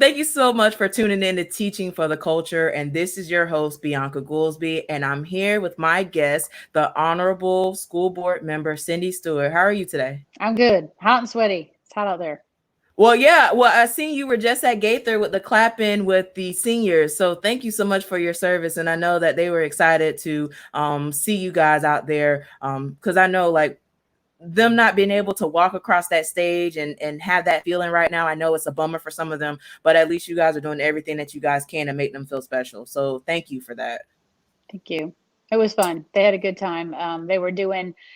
Thank you so much for tuning in to Teaching for the Culture. And this is your host, Bianca Goolsby. And I'm here with my guest, the Honorable School Board Member, Cindy Stuart. How are you today? I'm good. Hot and sweaty. It's hot out there. Well, yeah. Well, I seen you were just at Gaither with the clapping with the seniors. So thank you so much for your service. And I know that they were excited to see you guys out there. Because I know like them not being able to walk across that stage and have that feeling right now. I know it's a bummer for some of them, but at least you guys are doing everything that you guys can to make them feel special. So thank you for that. Thank you. It was fun. They had a good time. They were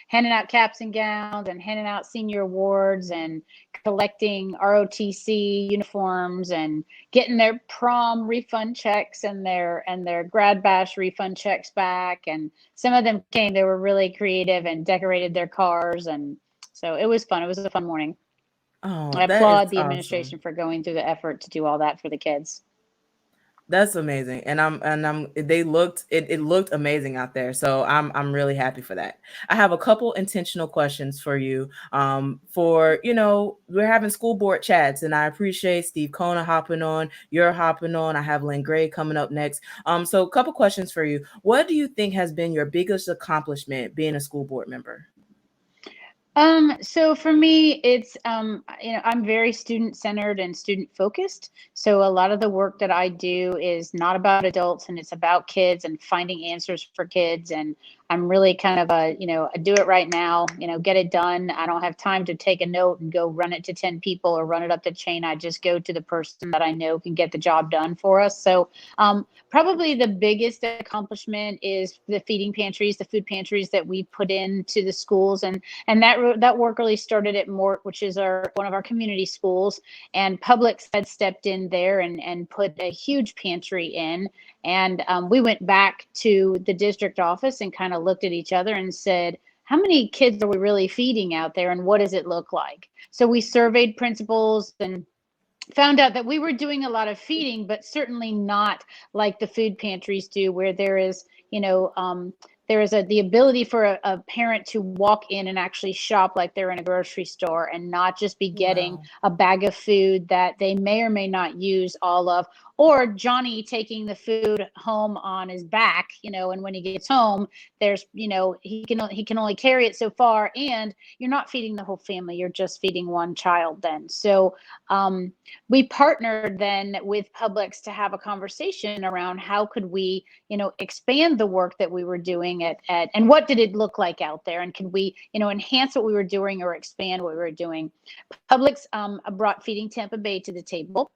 handing out caps and gowns and handing out senior awards and collecting ROTC uniforms and getting their prom refund checks and their grad bash refund checks back. And some of them came. They were really creative and decorated their cars, and so it was fun. It was a fun morning. Oh, I that is applaud the awesome. administration for going through the effort to do all that for the kids. That's amazing. And I'm they looked it looked amazing out there. So I'm really happy for that. I have a couple intentional questions for you. For we're having school board chats and I appreciate Steve Kona hopping on, you're hopping on. I have Lynn Gray coming up next. So a couple questions for you. What do you think has been your biggest accomplishment being a school board member? So for me, it's, I'm very student centered and student focused. So a lot of the work that I do is not about adults and it's about kids and finding answers for kids. And I'm really kind of a do it right now, get it done. I don't have time to take a note and go run it to 10 people or run it up the chain. I just go to the person that I know can get the job done for us. So probably the biggest accomplishment is the feeding pantries, the food pantries that we put into the schools. And that work really started at Mort, which is one of our community schools, and Publix had stepped in there and put a huge pantry in. And we went back to the district office and kind of looked at each other and said, how many kids are we really feeding out there and what does it look like? So we surveyed principals and found out that we were doing a lot of feeding, but certainly not like the food pantries do, where there is the ability for a parent to walk in and actually shop like they're in a grocery store and not just be getting Wow. a bag of food that they may or may not use all of, or Johnny taking the food home on his back, and when he gets home, there's, he can only carry it so far, and you're not feeding the whole family, you're just feeding one child then. So we partnered then with Publix to have a conversation around how could we, expand the work that we were doing at and what did it look like out there, and could we, enhance what we were doing or expand what we were doing. Publix brought Feeding Tampa Bay to the table.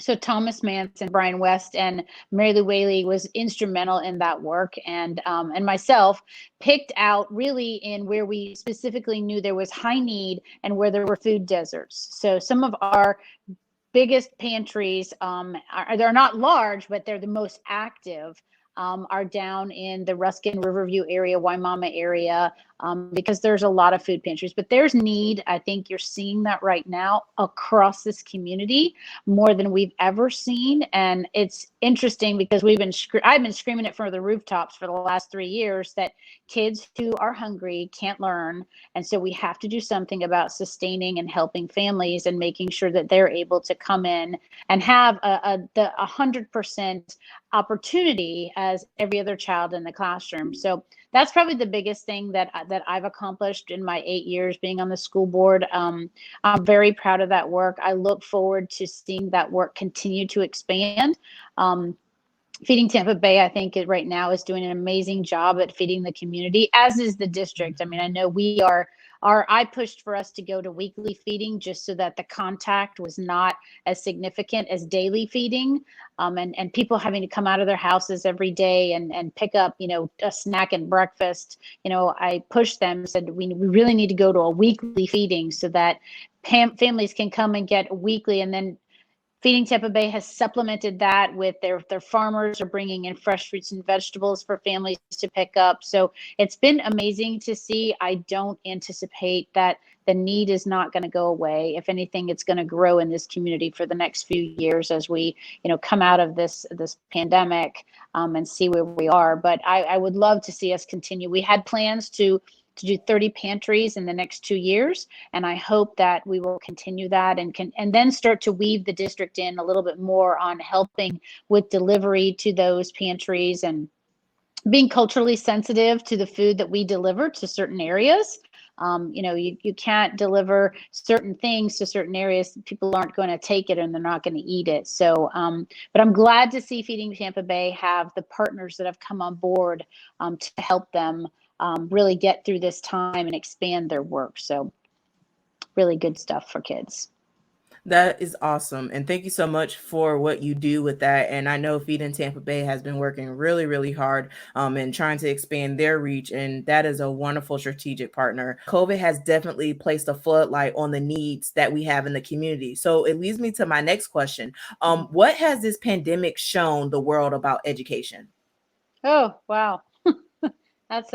So Thomas Manson, Brian West, and Mary Lou Whaley was instrumental in that work, and myself picked out really in where we specifically knew there was high need and where there were food deserts. So some of our biggest pantries they're not large, but they're the most active. Are down in the Ruskin Riverview area, Waimama area, because there's a lot of food pantries, but there's need. I think you're seeing that right now across this community more than we've ever seen. And it's interesting because I've been screaming it from the rooftops for the last 3 years that kids who are hungry can't learn. And so we have to do something about sustaining and helping families and making sure that they're able to come in and have the 100% opportunity as every other child in the classroom. So that's probably the biggest thing that I've accomplished in my 8 years being on the school board. I'm very proud of that work. I look forward to seeing that work continue to expand. Feeding Tampa Bay, I think right now is doing an amazing job at feeding the community, as is the district. I mean, I know I pushed for us to go to weekly feeding just so that the contact was not as significant as daily feeding, and people having to come out of their houses every day and pick up, a snack and breakfast. I pushed them, said we really need to go to a weekly feeding so that families can come and get weekly, and then Feeding Tampa Bay has supplemented that with their farmers are bringing in fresh fruits and vegetables for families to pick up. So it's been amazing to see. I don't anticipate that the need is not going to go away. If anything, it's going to grow in this community for the next few years as we, come out of this pandemic and see where we are. But I would love to see us continue. We had plans to to do 30 pantries in the next 2 years. And I hope that we will continue that and then start to weave the district in a little bit more on helping with delivery to those pantries and being culturally sensitive to the food that we deliver to certain areas. You can't deliver certain things to certain areas. People aren't going to take it and they're not going to eat it. So, but I'm glad to see Feeding Tampa Bay have the partners that have come on board to help them really get through this time and expand their work. So really good stuff for kids. That is awesome. And thank you so much for what you do with that. And I know Feed in Tampa Bay has been working really, really hard and trying to expand their reach. And that is a wonderful strategic partner. COVID has definitely placed a floodlight on the needs that we have in the community. So it leads me to my next question. What has this pandemic shown the world about education? Oh, wow. That's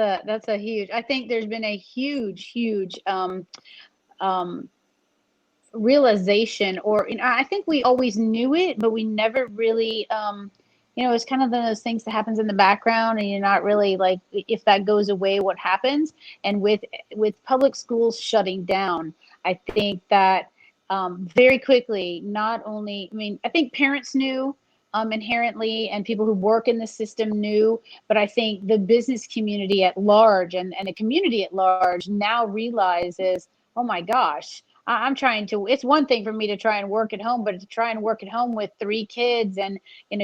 a huge, I think there's been a huge realization, or I think we always knew it, but we never really it's kind of those things that happens in the background and you're not really like, if that goes away, what happens. And with public schools shutting down, I think that very quickly, not only, I mean, I think parents knew inherently, and people who work in the system knew, but I think the business community at large and the community at large now realizes, oh my gosh, I'm trying to, it's one thing for me to try and work at home, but to try and work at home with 3 kids, and,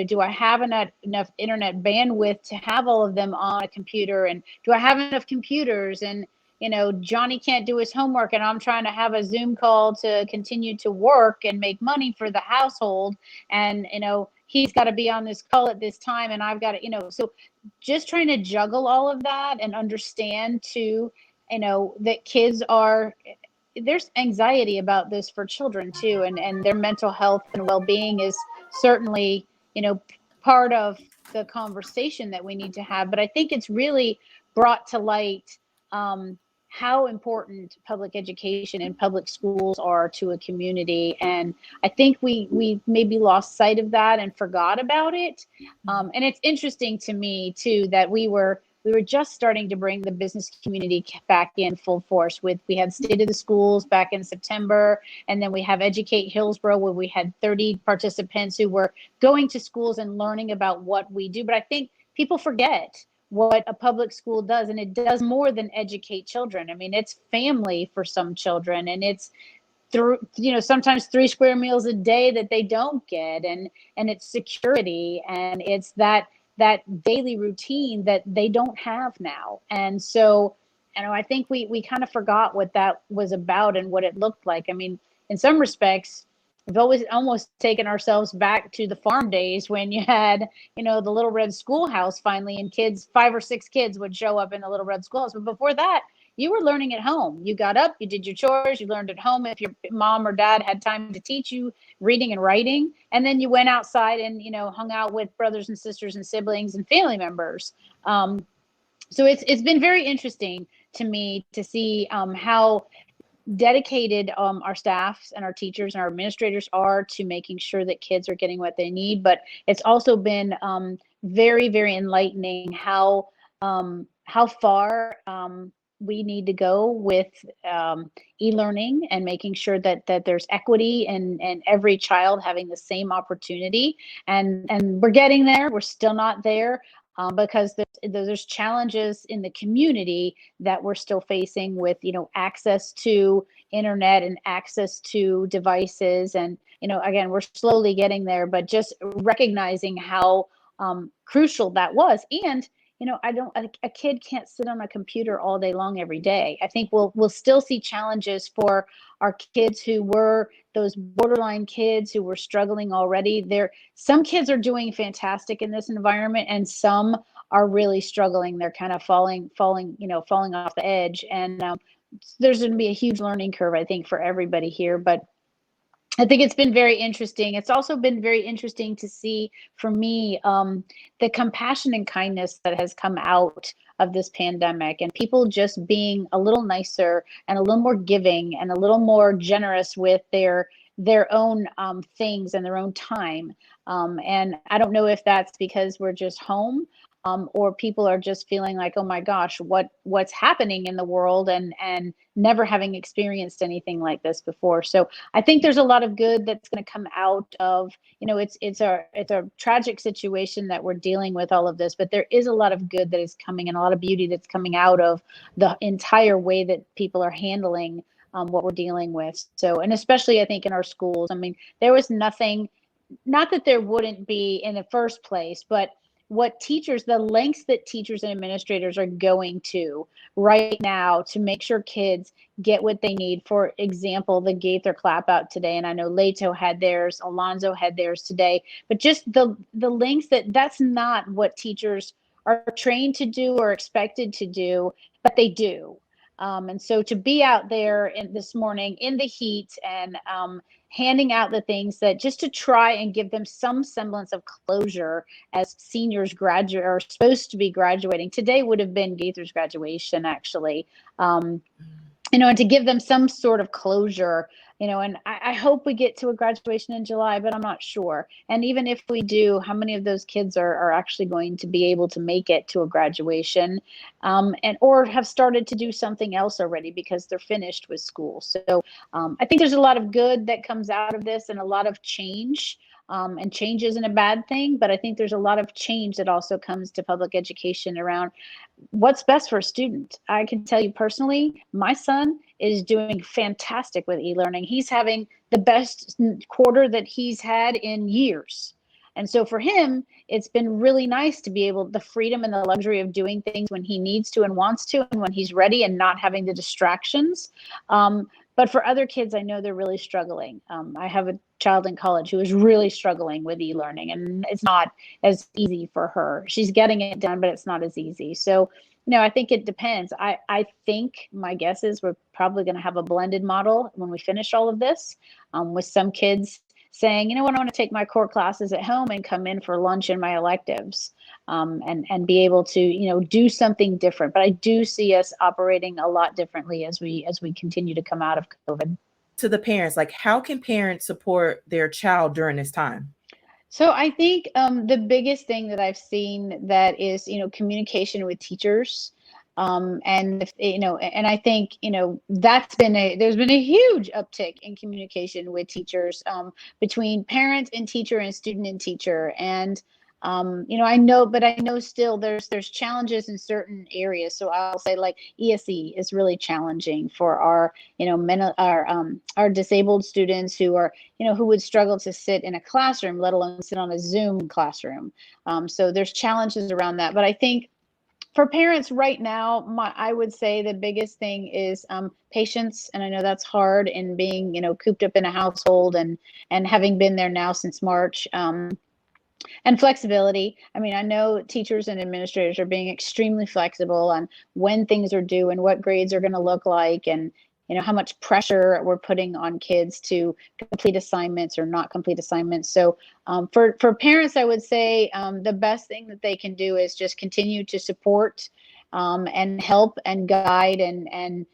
do I have enough internet bandwidth to have all of them on a computer? And do I have enough computers? And, Johnny can't do his homework and I'm trying to have a Zoom call to continue to work and make money for the household. And, he's got to be on this call at this time and I've got to, so just trying to juggle all of that and understand too, that kids are, there's anxiety about this for children too, and their mental health and well-being is certainly, part of the conversation that we need to have. But I think it's really brought to light how important public education and public schools are to a community. And I think we maybe lost sight of that and forgot about it. And it's interesting to me too that we were just starting to bring the business community back in full force. We had State of the Schools back in September, and then we have Educate Hillsborough, where we had 30 participants who were going to schools and learning about what we do. But I think people forget what a public school does, and it does more than educate children. I mean, it's family for some children, and it's through, sometimes 3 square meals a day that they don't get, and it's security, and it's that daily routine that they don't have now. And so, I think we kind of forgot what that was about and what it looked like. I mean, in some respects, we've always almost taken ourselves back to the farm days when you had, the little red schoolhouse finally, and 5 or 6 kids would show up in the little red schoolhouse. But before that, you were learning at home. You got up, you did your chores, you learned at home if your mom or dad had time to teach you reading and writing, and then you went outside and, hung out with brothers and sisters and siblings and family members. So it's been very interesting to me to see how dedicated our staffs and our teachers and our administrators are to making sure that kids are getting what they need. But it's also been very, very enlightening how far we need to go with e-learning and making sure that there's equity and every child having the same opportunity. And we're getting there. We're still not there because there's challenges in the community that we're still facing with, access to internet and access to devices. And, again, we're slowly getting there, but just recognizing how crucial that was. And a kid can't sit on a computer all day long every day. I think we'll still see challenges for our kids who were those borderline kids who were struggling already. Some kids are doing fantastic in this environment, and some are really struggling. They're kind of falling off the edge. And there's going to be a huge learning curve, I think, for everybody here. But I think it's been very interesting. It's also been very interesting to see, for me, the compassion and kindness that has come out of this pandemic, and people just being a little nicer and a little more giving and a little more generous with their own things and their own time. And I don't know if that's because we're just home or people are just feeling like, oh my gosh, what's happening in the world, and never having experienced anything like this before. So I think there's a lot of good that's going to come out of, it's a tragic situation that we're dealing with all of this, but there is a lot of good that is coming, and a lot of beauty that's coming out of the entire way that people are handling what we're dealing with. So, and especially I think in our schools, I mean, there was nothing, not that there wouldn't be in the first place, but what teachers, the lengths that teachers and administrators are going to right now to make sure kids get what they need. For example, the Gaither clap out today, and I know Leto had theirs, Alonzo had theirs today, but just the lengths that's not what teachers are trained to do or expected to do, but they do. And so to be out there this morning in the heat and handing out the things that just to try and give them some semblance of closure as seniors graduate are supposed to be graduating. Today would have been Gaither's graduation, actually. And to give them some sort of closure, and I hope we get to a graduation in July, but I'm not sure. And even if we do, how many of those kids are actually going to be able to make it to a graduation, or have started to do something else already because they're finished with school. So I think there's a lot of good that comes out of this, and a lot of change. And change isn't a bad thing, but I think there's a lot of change that also comes to public education around what's best for a student. I can tell you personally, my son is doing fantastic with e-learning. He's having the best quarter that he's had in years. And so for him, it's been really nice to be able, the freedom and the luxury of doing things when he needs to and wants to, and when he's ready, and not having the distractions. But for other kids, I know they're really struggling. I have a child in college who is really struggling with e-learning, and it's not as easy for her. She's getting it done, but it's not as easy. So, I think it depends. I think my guess is we're probably going to have a blended model when we finish all of this, with some kids saying, you know what, I want to take my core classes at home and come in for lunch in my electives, and be able to, do something different. But I do see us operating a lot differently as we continue to come out of COVID. To the parents, like, how can parents support their child during this time? So I think the biggest thing that I've seen that is, communication with teachers. And and I think, there's been a huge uptick in communication with teachers, between parent and teacher and student and teacher. And I know still there's challenges in certain areas. So I'll say, like, ESE is really challenging for our, our disabled students who are, who would struggle to sit in a classroom, let alone sit on a Zoom classroom. So there's challenges around that. But I think for parents right now, I would say the biggest thing is patience. And I know that's hard in being, cooped up in a household and having been there now since March. And flexibility. I mean, I know teachers and administrators are being extremely flexible on when things are due and what grades are going to look like, and how much pressure we're putting on kids to complete assignments or not complete assignments. So for parents, I would say the best thing that they can do is just continue to support and help and guide, and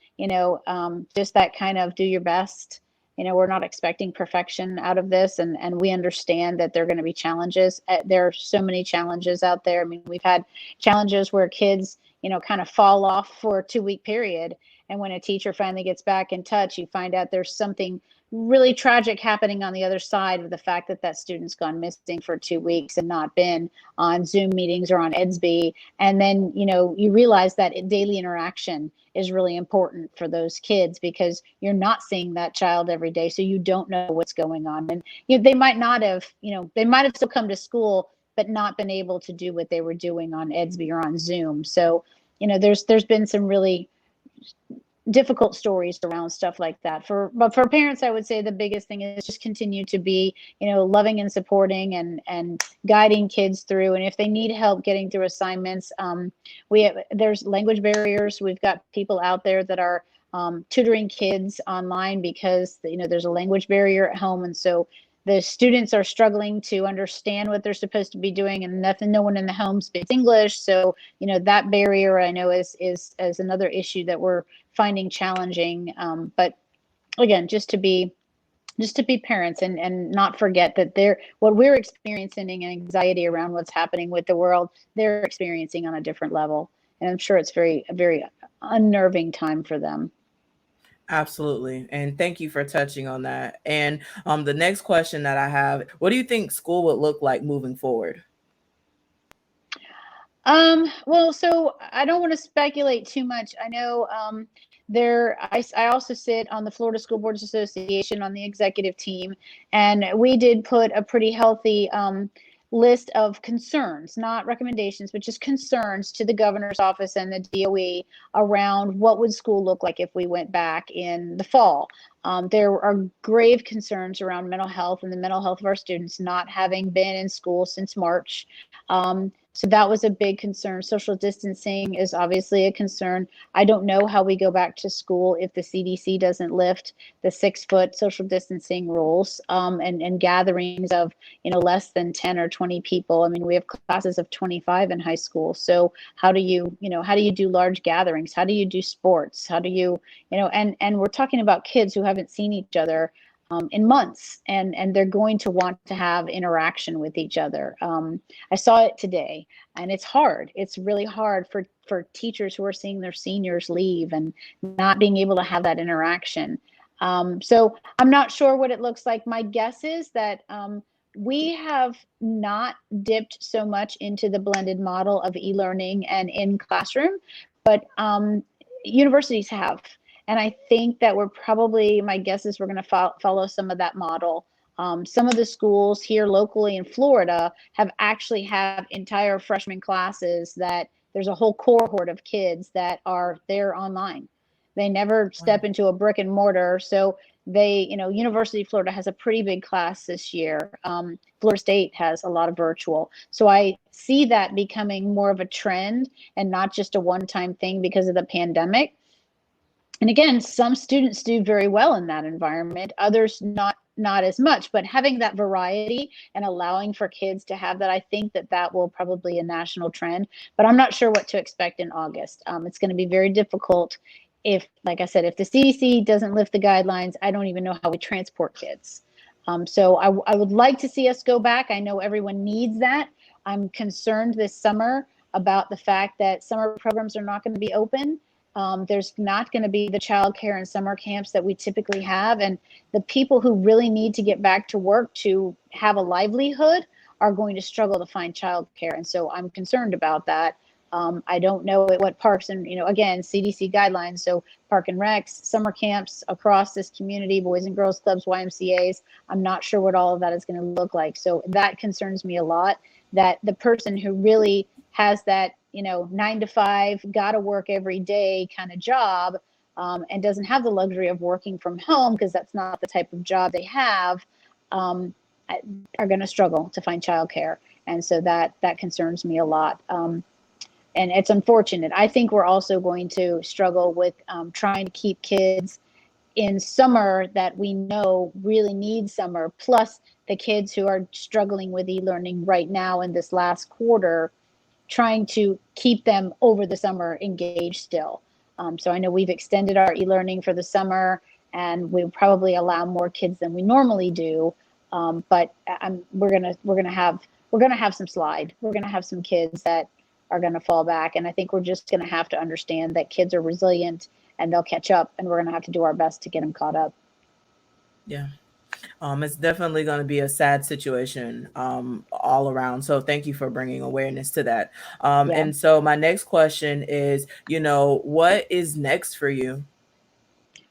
just that kind of do your best. We're not expecting perfection out of this, and we understand that there are going to be challenges. There are so many challenges out there. I mean, we've had challenges where kids, kind of fall off for a 2-week period. And when a teacher finally gets back in touch, you find out there's something really tragic happening on the other side of the fact that that student's gone missing for 2 weeks and not been on Zoom meetings or on EDSB. And then, you realize that daily interaction is really important for those kids, because you're not seeing that child every day. So you don't know what's going on. And they might not have, they might have still come to school, but not been able to do what they were doing on EDSB or on Zoom. So, there's been some really difficult stories around stuff like that. But for parents, I would say the biggest thing is just continue to be, loving and supporting and guiding kids through. And if they need help getting through assignments, there's language barriers. We've got people out there that are tutoring kids online because there's a language barrier at home, and so the students are struggling to understand what they're supposed to be doing, and no one in the home speaks English. So, that barrier, I know, is another issue that we're finding challenging. But again, just to be just to be parents and not forget that they're what we're experiencing and anxiety around what's happening with the world, they're experiencing on a different level. And I'm sure it's a very unnerving time for them. Absolutely. And thank you for touching on that. And the next question that I have, what do you think school would look like moving forward? Well, so I don't want to speculate too much. I know I also sit on the Florida School Boards Association on the executive team, and we did put a pretty healthy list of concerns, not recommendations, but just concerns to the governor's office and the DOE around what would school look like if we went back in the fall. There are grave concerns around mental health and the mental health of our students not having been in school since March. So that was a big concern. Social distancing is obviously a concern. I don't know how we go back to school if the CDC doesn't lift the 6 foot social distancing rules, and gatherings of, less than 10 or 20 people. I mean, we have classes of 25 in high school. So how do you do large gatherings? How do you do sports? How do and we're talking about kids who haven't seen each other in months, and they're going to want to have interaction with each other. I saw it today, and it's hard. It's really hard for teachers who are seeing their seniors leave and not being able to have that interaction. So I'm not sure what it looks like. My guess is that we have not dipped so much into the blended model of e-learning and in classroom, but universities have. And I think that my guess is we're going to follow some of that model. Some of the schools here locally in Florida have actually have entire freshman classes that there's a whole cohort of kids that are there online. They never step into a brick and mortar. So University of Florida has a pretty big class this year. Florida State has a lot of virtual. So I see that becoming more of a trend and not just a one-time thing because of the pandemic. And again, some students do very well in that environment, others not as much, but having that variety and allowing for kids to have that, I think that will probably be a national trend, but I'm not sure what to expect in August. It's going to be very difficult like I said, if the CDC doesn't lift the guidelines, I don't even know how we transport kids. So I would like to see us go back. I know everyone needs that. I'm concerned this summer about the fact that summer programs are not going to be open. There's not going to be the childcare and summer camps that we typically have. And the people who really need to get back to work to have a livelihood are going to struggle to find childcare. And so I'm concerned about that. I don't know what parks and, again, CDC guidelines. So park and recs, summer camps across this community, boys and girls clubs, YMCAs. I'm not sure what all of that is going to look like. So that concerns me a lot, that the person who really has that 9 to 5, gotta work every day kind of job, and doesn't have the luxury of working from home because that's not the type of job they have, are going to struggle to find childcare. And so that concerns me a lot. And it's unfortunate. I think we're also going to struggle with trying to keep kids in summer that we know really need summer, plus the kids who are struggling with e-learning right now in this last quarter, trying to keep them over the summer engaged still. So I know we've extended our e-learning for the summer, and we'll probably allow more kids than we normally do. But we're gonna have some slide. We're gonna have some kids that are gonna fall back, and I think we're just gonna have to understand that kids are resilient and they'll catch up, and we're gonna have to do our best to get them caught up. Yeah. It's definitely going to be a sad situation all around. So thank you for bringing awareness to that. Yeah. And so my next question is, what is next for you?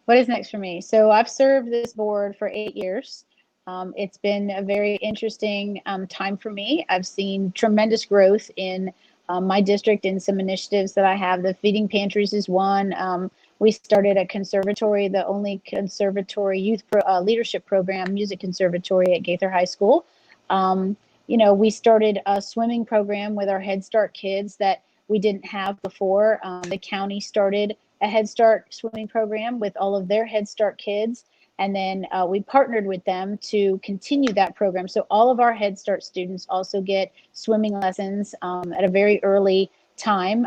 What is next for me? So I've served this board for 8 years. It's been a very interesting time for me. I've seen tremendous growth in my district in some initiatives that I have. The feeding pantries is one. We started a conservatory, the only conservatory youth leadership program, music conservatory at Gaither High School. We started a swimming program with our Head Start kids that we didn't have before. The county started a Head Start swimming program with all of their Head Start kids. And then we partnered with them to continue that program. So all of our Head Start students also get swimming lessons at a very early time.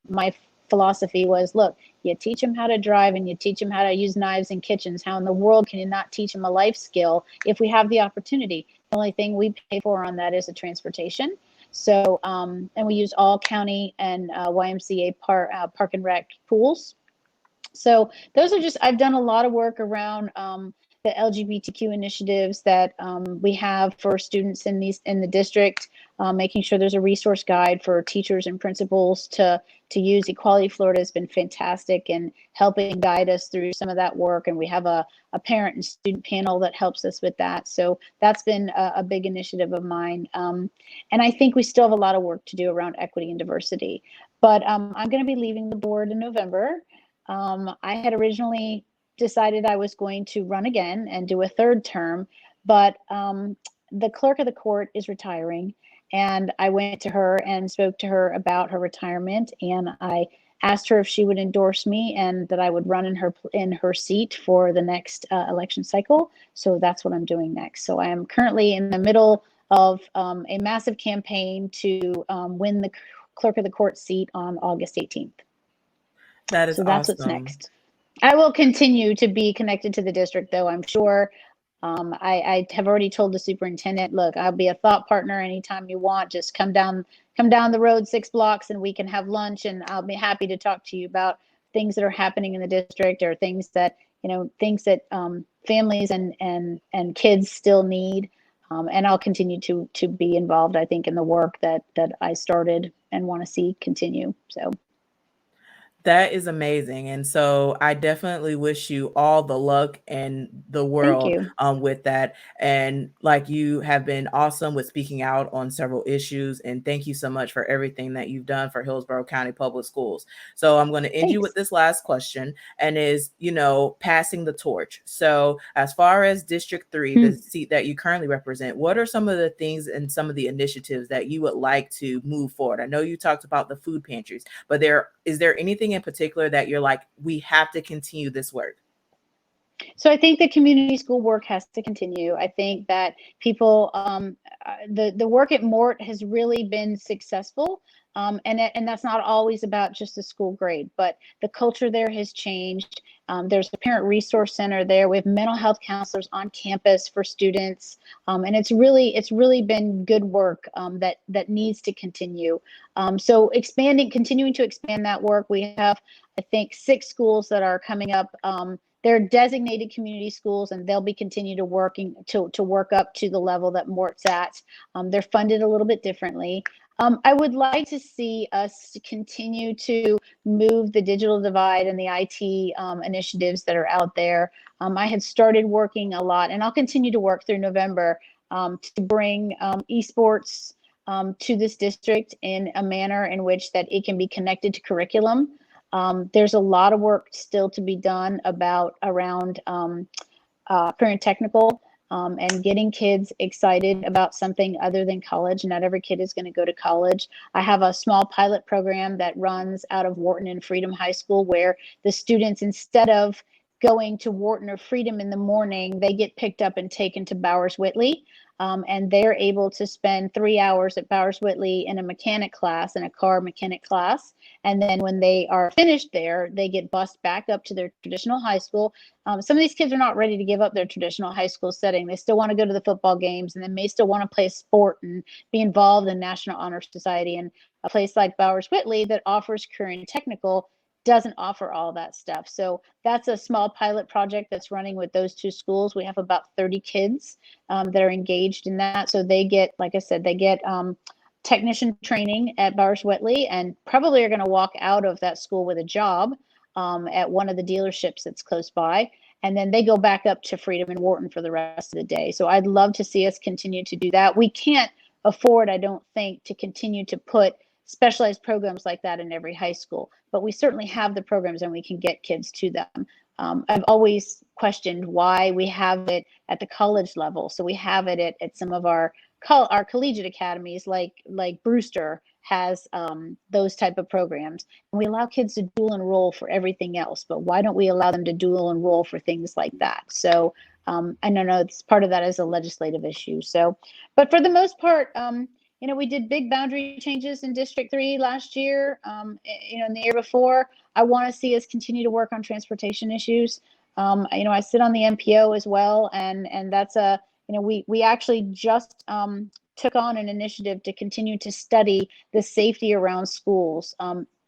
My philosophy was, look, you teach them how to drive and you teach them how to use knives in kitchens. How in the world can you not teach them a life skill if we have the opportunity? The only thing we pay for on that is the transportation. So, and we use all county and YMCA park and rec pools. So those are just, I've done a lot of work around the LGBTQ initiatives that we have for students in the district, making sure there's a resource guide for teachers and principals to use. Equality Florida has been fantastic in helping guide us through some of that work, and we have a parent and student panel that helps us with that. So that's been a big initiative of mine. And I think we still have a lot of work to do around equity and diversity. But I'm going to be leaving the board in November. I had originally decided I was going to run again and do a third term, but the clerk of the court is retiring, and I went to her and spoke to her about her retirement, and I asked her if she would endorse me and that I would run in her seat for the next election cycle. So that's what I'm doing next. So I am currently in the middle of a massive campaign to win the clerk of the court seat on August 18th. That is So that's what's awesome. next. I will continue to be connected to the district, though, I'm sure. I have already told the superintendent, look, I'll be a thought partner anytime you want. Just come down the road 6 blocks and we can have lunch, and I'll be happy to talk to you about things that are happening in the district, or things that, families and kids still need. And I'll continue to be involved, I think, in the work that I started and want to see continue. So That is amazing. And so I definitely wish you all the luck in the thank world you. with that. And like, you have been awesome with speaking out on several issues. And thank you so much for everything that you've done for Hillsborough County Public Schools. So I'm going to end you with Thanks. this last question, and is, passing the torch. So as far as District 3, the Hmm. seat that you currently represent, what are some of the things and some of the initiatives that you would like to move forward? I know you talked about the food pantries, but is there anything in particular that you're like, we have to continue this work? So I think the community school work has to continue. I think that people, the work at Mort has really been successful, and that's not always about just the school grade, but the culture there has changed. There's a parent resource center there. We have mental health counselors on campus for students, and it's really been good work that needs to continue. So continuing to expand that work. We have, I think, 6 schools that are coming up. They're designated community schools, and they'll be continue to work up to the level that Mort's at. They're funded a little bit differently. I would like to see us continue to move the digital divide and the IT initiatives that are out there. I had started working a lot, and I'll continue to work through November to bring esports to this district in a manner in which that it can be connected to curriculum. There's a lot of work still to be done around parent technical and getting kids excited about something other than college. Not every kid is going to go to college. I have a small pilot program that runs out of Wharton and Freedom High School, where the students, instead of going to Wharton or Freedom in the morning, they get picked up and taken to Bowers Whitley. And they're able to spend 3 hours at Bowers Whitley in a mechanic class, in a car mechanic class. And then when they are finished there, they get bused back up to their traditional high school. Some of these kids are not ready to give up their traditional high school setting. They still want to go to the football games, and they may still want to play a sport and be involved in National Honor Society. And a place like Bowers Whitley that offers career and technical doesn't offer all that stuff. So that's a small pilot project that's running with those 2 schools. We have about 30 kids that are engaged in that. So they get, like I said, they get technician training at Bowers Whitley, and probably are going to walk out of that school with a job at one of the dealerships that's close by. And then they go back up to Freedom and Wharton for the rest of the day. So I'd love to see us continue to do that. We can't afford, I don't think, to continue to put specialized programs like that in every high school, but we certainly have the programs and we can get kids to them. I've always questioned why we have it at the college level. So we have it at some of our collegiate academies, like Brewster has those type of programs, and we allow kids to dual enroll for everything else. But why don't we allow them to dual enroll for things like that? So I don't know. It's part of that is a legislative issue. So, but for the most part, we did big boundary changes in District 3 last year, and the year before. I want to see us continue to work on transportation issues. I sit on the MPO as well, and that's we actually just took on an initiative to continue to study the safety around schools.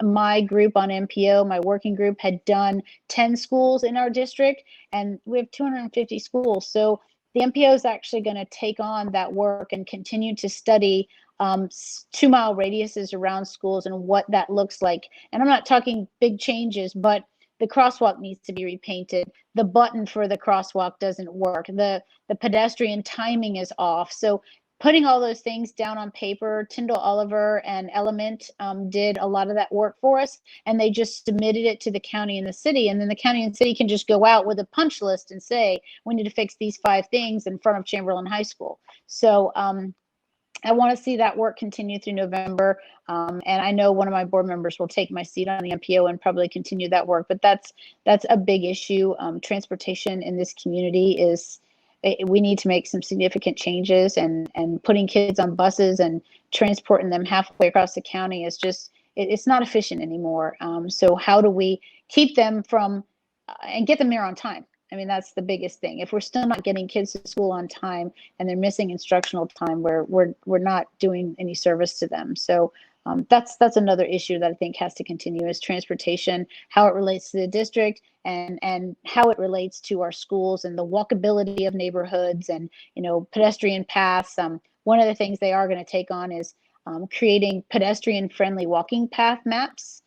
My group on MPO, my working group, had done 10 schools in our district, and we have 250 schools. So the MPO is actually going to take on that work and continue to study 2-mile radiuses around schools and what that looks like. And I'm not talking big changes, but the crosswalk needs to be repainted. The button for the crosswalk doesn't work. The pedestrian timing is off. So putting all those things down on paper, Tyndall Oliver and Element did a lot of that work for us, and they just submitted it to the county and the city. And then the county and city can just go out with a punch list and say, we need to fix these 5 things in front of Chamberlain High School. So I want to see that work continue through November. And I know one of my board members will take my seat on the MPO and probably continue that work. But that's a big issue. Transportation in this community we need to make some significant changes, and putting kids on buses and transporting them halfway across the county is just, it's not efficient anymore. So how do we keep them from and get them there on time? I mean, that's the biggest thing. If we're still not getting kids to school on time and they're missing instructional time, we're not doing any service to them. So that's another issue that I think has to continue, is transportation, how it relates to the district, and how it relates to our schools and the walkability of neighborhoods and pedestrian paths. One of the things they are going to take on is creating pedestrian friendly walking path maps,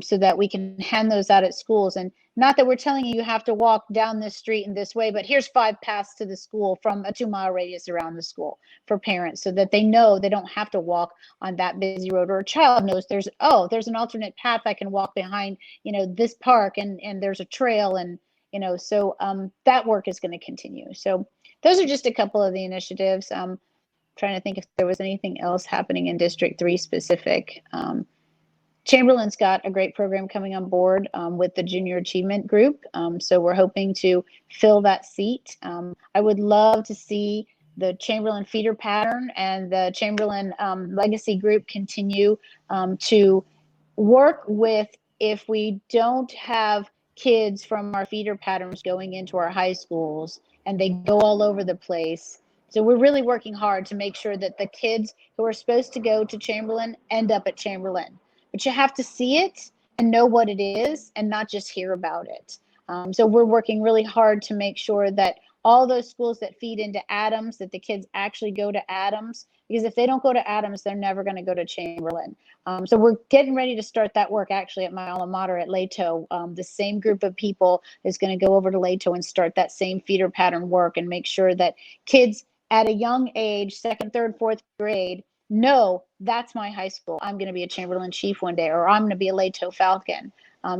so that we can hand those out at schools. And not that we're telling you have to walk down this street in this way, but here's 5 paths to the school from a 2-mile radius around the school for parents, so that they know they don't have to walk on that busy road, or a child knows there's an alternate path I can walk behind, this park, and there's a trail, and so that work is going to continue. So those are just a couple of the initiatives. Trying to think if there was anything else happening in District 3 specific. Chamberlain's got a great program coming on board with the Junior Achievement Group. So we're hoping to fill that seat. I would love to see the Chamberlain feeder pattern and the Chamberlain Legacy Group continue to work with, if we don't have kids from our feeder patterns going into our high schools and they go all over the place. So we're really working hard to make sure that the kids who are supposed to go to Chamberlain end up at Chamberlain. But you have to see it and know what it is and not just hear about it. So we're working really hard to make sure that all those schools that feed into Adams, that the kids actually go to Adams, because if they don't go to Adams, they're never going to go to Chamberlain. So we're getting ready to start that work actually at my alma mater at Lato. The same group of people is going to go over to Lato and start that same feeder pattern work and make sure that kids at a young age, 2nd, 3rd, 4th grade, no, that's my high school. I'm going to be a Chamberlain Chief one day, or I'm going to be a Lato Falcon.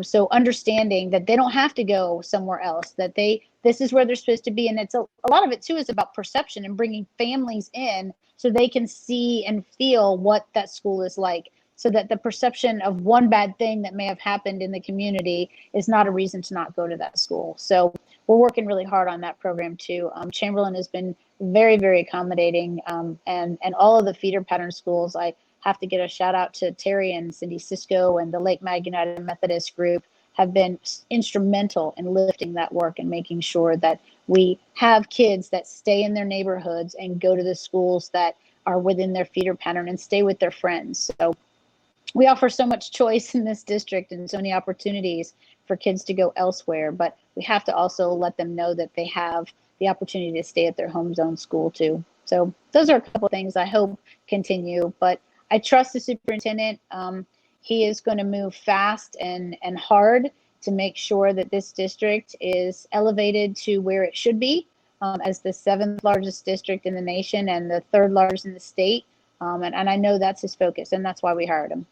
So understanding that they don't have to go somewhere else, that this is where they're supposed to be. And it's a lot of it too is about perception and bringing families in so they can see and feel what that school is like, so that the perception of one bad thing that may have happened in the community is not a reason to not go to that school. So we're working really hard on that program too. Chamberlain has been very, very accommodating, and all of the feeder pattern schools. I have to get a shout out to Terry and Cindy Cisco and the Lake Mag United Methodist group have been instrumental in lifting that work and making sure that we have kids that stay in their neighborhoods and go to the schools that are within their feeder pattern and stay with their friends. So we offer so much choice in this district and so many opportunities for kids to go elsewhere, but we have to also let them know that they have the opportunity to stay at their home zone school too. So those are a couple of things I hope continue, but I trust the superintendent. He is going to move fast and hard to make sure that this district is elevated to where it should be, as the 7th largest district in the nation and the 3rd largest in the state. And I know that's his focus, and that's why we hired him.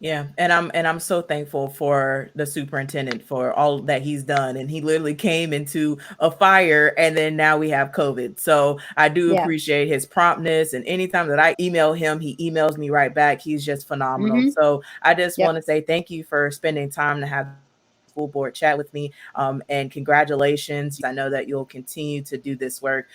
Yeah, and I'm so thankful for the superintendent for all that he's done. And he literally came into a fire, and then now we have COVID. So I do appreciate his promptness, and anytime that I email him, he emails me right back. He's just phenomenal. So I just want to say thank you for spending time to have this conversation school board chat with me. And congratulations. I know that you'll continue to do this work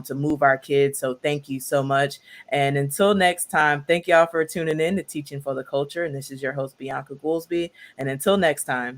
to move our kids. So thank you so much. And until next time, thank y'all for tuning in to Teaching for the Culture. And this is your host, Bianca Goolsby. And until next time.